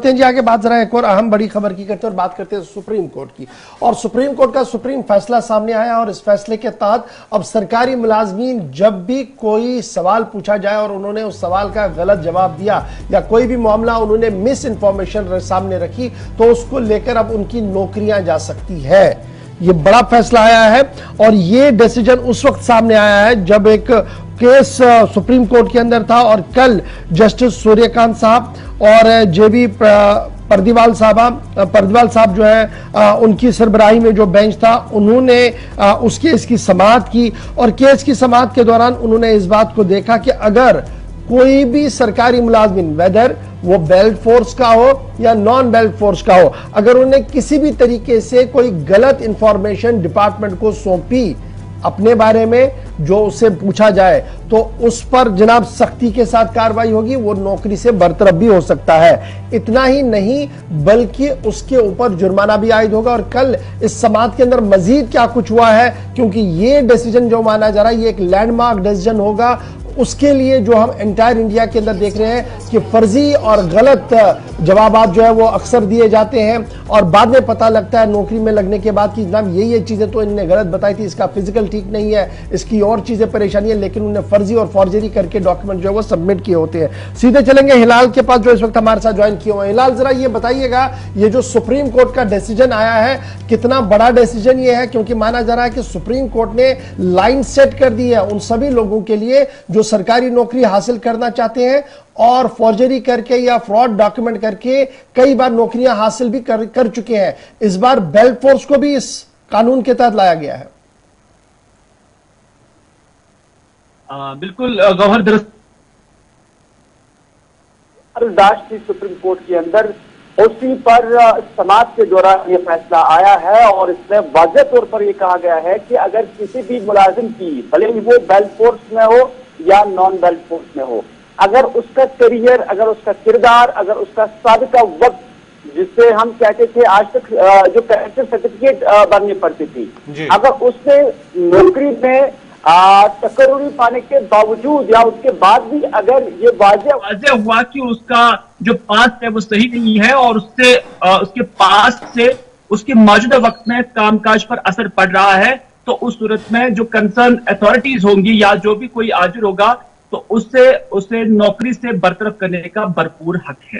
बढ़ते हैं जी आगे, बात जरा एक और अहम बड़ी खबर की करते हैं और बात करते हैं सुप्रीम कोर्ट की। और सुप्रीम कोर्ट का सुप्रीम फैसला सामने आया और इस फैसले के तहत अब सरकारी मुलाजमीन जब भी कोई सवाल पूछा जाए और उन्होंने उस सवाल का गलत जवाब दिया या कोई भी मामला उन्होंने मिस इंफॉर्मेशन सामने रखी तो उसको लेकर अब उनकी नौकरियां जा सकती है। ये बड़ा फैसला आया है और ये डिसीजन उस वक्त सामने आया है जब एक केस सुप्रीम कोर्ट के अंदर था और कल जस्टिस सूर्यकांत साहब और जेबी पर्दीवाल साहब जो है उनकी सरबराही में जो बेंच था उन्होंने उस केस की समाअत की और केस की समाअत के दौरान उन्होंने इस बात को देखा कि अगर कोई भी सरकारी मुलाजमिन वेदर वो बेल्ट फोर्स का हो या नॉन बेल्ट फोर्स का हो, अगर उन्हें किसी भी तरीके से कोई गलत इंफॉर्मेशन डिपार्टमेंट को सौंपी अपने बारे में जो उससे पूछा जाए तो उस पर जनाब सख्ती के साथ कार्रवाई होगी, वो नौकरी से बरतरफ भी हो सकता है। इतना ही नहीं बल्कि उसके ऊपर जुर्माना भी आयद होगा। और कल इस समाअत के अंदर मजीद क्या कुछ हुआ है, क्योंकि ये डिसीजन जो माना जा रहा है ये एक लैंडमार्क डिसीजन होगा उसके लिए जो हम एंटायर इंडिया के अंदर देख रहे हैं कि फर्जी और गलत जवाबात जो है वो अक्सर दिए जाते हैं और बाद में पता लगता है नौकरी में लगने के बाद कि जनाब ये चीजें तो इन्होंने गलत बताई थी, इसका फिजिकल ठीक नहीं है, इसकी और चीजें परेशानी है, लेकिन उन्होंने फर्जी और फॉर्जरी करके डॉक्यूमेंट जो है वो सबमिट किए होते हैं। सीधे चलेंगे हिलाल के पास जो इस वक्त हमारे साथ ज्वाइन किए हुए हैं। हिलाल, जरा ये बताइएगा ये जो सुप्रीम कोर्ट का डिसीजन आया है कितना बड़ा डिसीजन ये है, क्योंकि माना जा रहा है कि सुप्रीम कोर्ट ने लाइन सेट कर दी है उन सभी लोगों के लिए जो सरकारी नौकरी हासिल करना चाहते हैं और फॉर्जरी करके या फ्रॉड डॉक्यूमेंट करके कई बार नौकरियां हासिल भी कर चुके हैं। इस बार बेल्ट फोर्स को भी इस कानून के तहत लाया गया है। बिल्कुल गौहर, दाश्त थी सुप्रीम कोर्ट के अंदर, उसी पर समाअत के दौरान ये फैसला आया है और इसमें वाज़ेह तौर पर यह कहा गया है कि अगर किसी भी मुलाजिम की भले ही वो बेल्ट फोर्स में हो या नॉन बेल्ट फोर्स में हो, अगर उसका करियर, अगर उसका किरदार, अगर उसका साबिका वक्त जिससे हम कहते थे आज तक जो कैरेक्टर सर्टिफिकेट बननी पड़ती थी, अगर उससे नौकरी में तकर्रुरी पाने के बावजूद या उसके बाद भी अगर ये वाज़ेह हुआ कि उसका जो पास्ट है वो सही नहीं है और उससे उसके पास्ट से उसके मौजूदा वक्त में कामकाज पर असर पड़ रहा है, तो उस सूरत में जो कंसर्न अथॉरिटीज होंगी या जो भी कोई आजिर होगा तो उसे नौकरी से बरतरफ करने का भरपूर हक है।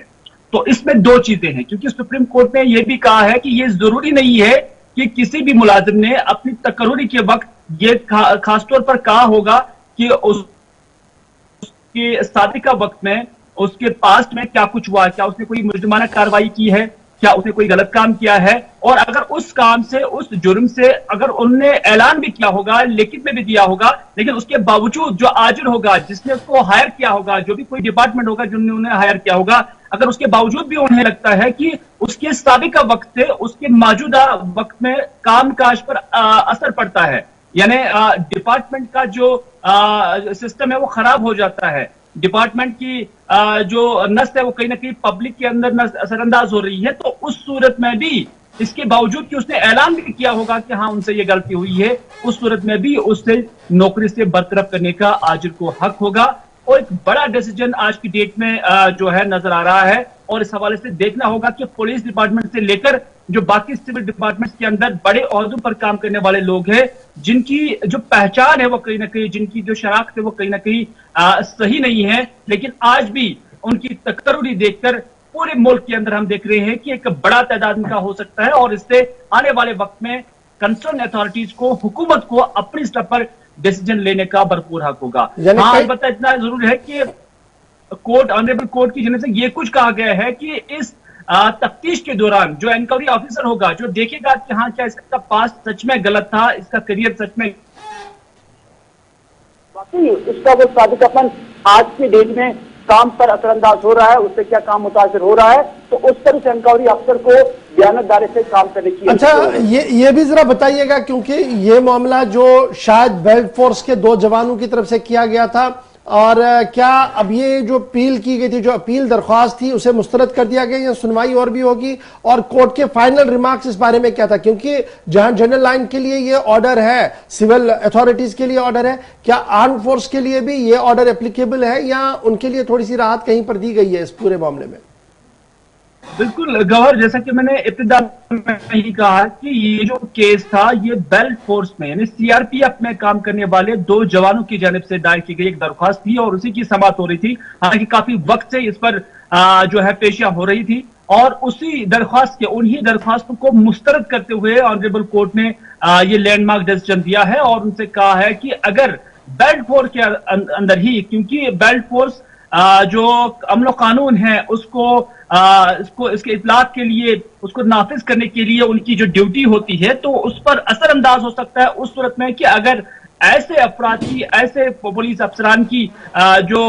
तो इसमें दो चीजें हैं, क्योंकि सुप्रीम कोर्ट ने यह भी कहा है कि यह जरूरी नहीं है कि किसी भी मुलाजिम ने अपनी तकर्रुरी के वक्त ये खासतौर पर कहा होगा कि उसके साबिका वक्त में उसके पास्ट में क्या कुछ हुआ, क्या उसने कोई मुजरिमाना कार्रवाई की है, क्या उसने कोई गलत काम किया है, और अगर उस काम से, उस जुर्म से अगर उन्होंने ऐलान भी किया होगा, लिखित में भी दिया होगा, लेकिन उसके बावजूद जो आजिर होगा, जिसने उसको हायर किया होगा, जो भी कोई डिपार्टमेंट होगा जिन्होंने उन्हें हायर किया होगा, अगर उसके बावजूद भी उन्हें लगता है कि उसके साबिका वक्त से उसके मौजूदा वक्त में कामकाज पर असर पड़ता है, यानी डिपार्टमेंट का जो सिस्टम है वो खराब हो जाता है, डिपार्टमेंट की जो नस्ल है वो कहीं ना कहीं पब्लिक के अंदर असरअंदाज हो रही है, तो उस सूरत में भी इसके बावजूद कि उसने ऐलान भी किया होगा कि हाँ उनसे ये गलती हुई है, उस सूरत में भी उससे नौकरी से बरतरफ करने का आजिर को हक होगा। और एक बड़ा डिसीजन आज की डेट में जो है नजर आ रहा है और इस हवाले से देखना होगा कि पुलिस डिपार्टमेंट से लेकर जो बाकी सिविल डिपार्टमेंट के अंदर बड़े ओहदों पर काम करने वाले लोग हैं, जिनकी जो पहचान है वो कहीं ना कहीं, जिनकी जो शनाख्त है वो कहीं ना कहीं सही नहीं है, लेकिन आज भी उनकी तकर्रुरी देखकर पूरे मुल्क के अंदर हम देख रहे हैं कि एक बड़ा तादाद इनका हो सकता है और इससे आने वाले वक्त में कंसर्न अथॉरिटीज को, हुकूमत को अपनी स्तर पर डिसीजन लेने का भरपूर हक होगा। हाँ, अलबत्ता इतना जरूर है कि कोर्ट, ऑनरेबल कोर्ट की जानिब से ये कुछ कहा गया है कि इस तफ्तीश के दौरान जो इंक्वायरी ऑफिसर होगा, जो देखेगा कि हाँ क्या इसका पास्ट सच में गलत था, इसका करियर सच में उसका वो साबिकापन आज की डेट में काम पर असरअंदाज हो रहा है, उससे क्या काम मुतासिर हो रहा है, तो उस पर इस इंक्वायरी अफसर को बयानतदारी से काम करने की। अच्छा, ये भी जरा बताइएगा, क्योंकि ये मामला जो शायद बेल्ट फोर्स के 2 जवानों की तरफ से किया गया था, और क्या अब ये जो अपील की गई थी, जो अपील दरख्वास्त थी, उसे मुस्तरद कर दिया गया या सुनवाई और भी होगी, और कोर्ट के फाइनल रिमार्क्स इस बारे में क्या था, क्योंकि जहां जनरल लाइन के लिए ये ऑर्डर है, सिविल अथॉरिटीज के लिए ऑर्डर है, क्या आर्म फोर्स के लिए भी ये ऑर्डर एप्लीकेबल है या उनके लिए थोड़ी सी राहत कहीं पर दी गई है इस पूरे मामले में? बिल्कुल गौहर, जैसा कि मैंने इब्तिदा में ही कहा कि ये जो केस था ये बेल्ट फोर्स में यानी सीआरपीएफ में काम करने वाले 2 जवानों की जानिब से दायर की गई एक दरख्वास्त थी और उसी की समाअत हो रही थी। हालांकि काफी वक्त से इस पर जो है पेशियां हो रही थी और उसी दरख्वास्त के उन्हीं दरख्वास्तों को मुस्तरद करते हुए ऑनरेबल कोर्ट ने ये लैंडमार्क डिसीजन दिया है और उनसे कहा है कि अगर बेल्ट फोर्स के अंदर ही, क्योंकि बेल्ट फोर्स जो अमलो कानून है उसको इसके इतलाक के लिए, उसको नाफिज करने के लिए उनकी जो ड्यूटी होती है तो उस पर असरअंदाज हो सकता है उस सूरत में कि अगर ऐसे अफराद की, ऐसे पुलिस अफसरान की जो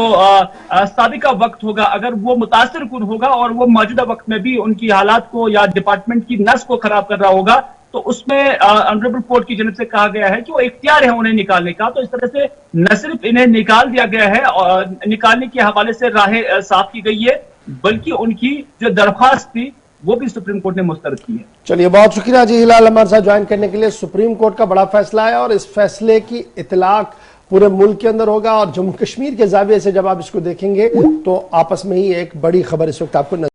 साबिका वक्त होगा अगर वो मुतासिर कुन होगा और वो मौजूदा वक्त में भी उनकी हालात को या डिपार्टमेंट की नस को खराब कर रहा होगा तो उसमें ऑनरेबल कोर्ट की जानिब से कहा गया है कि वो इख्तियार है उन्हें निकालने का। तो इस तरह से न सिर्फ इन्हें निकाल दिया गया है और निकालने के हवाले से राहें साफ की गई है, बल्कि उनकी जो दरख्वास्त थी वो भी सुप्रीम कोर्ट ने मुस्तरद की है। चलिए, बहुत शुक्रिया जी हिलाल हमारे साथ ज्वाइन करने के लिए। सुप्रीम कोर्ट का बड़ा फैसला है और इस फैसले की इतलाक पूरे मुल्क के अंदर होगा और जम्मू कश्मीर के जाविये से जब आप इसको देखेंगे तो आपस में ही एक बड़ी खबर इस वक्त आपको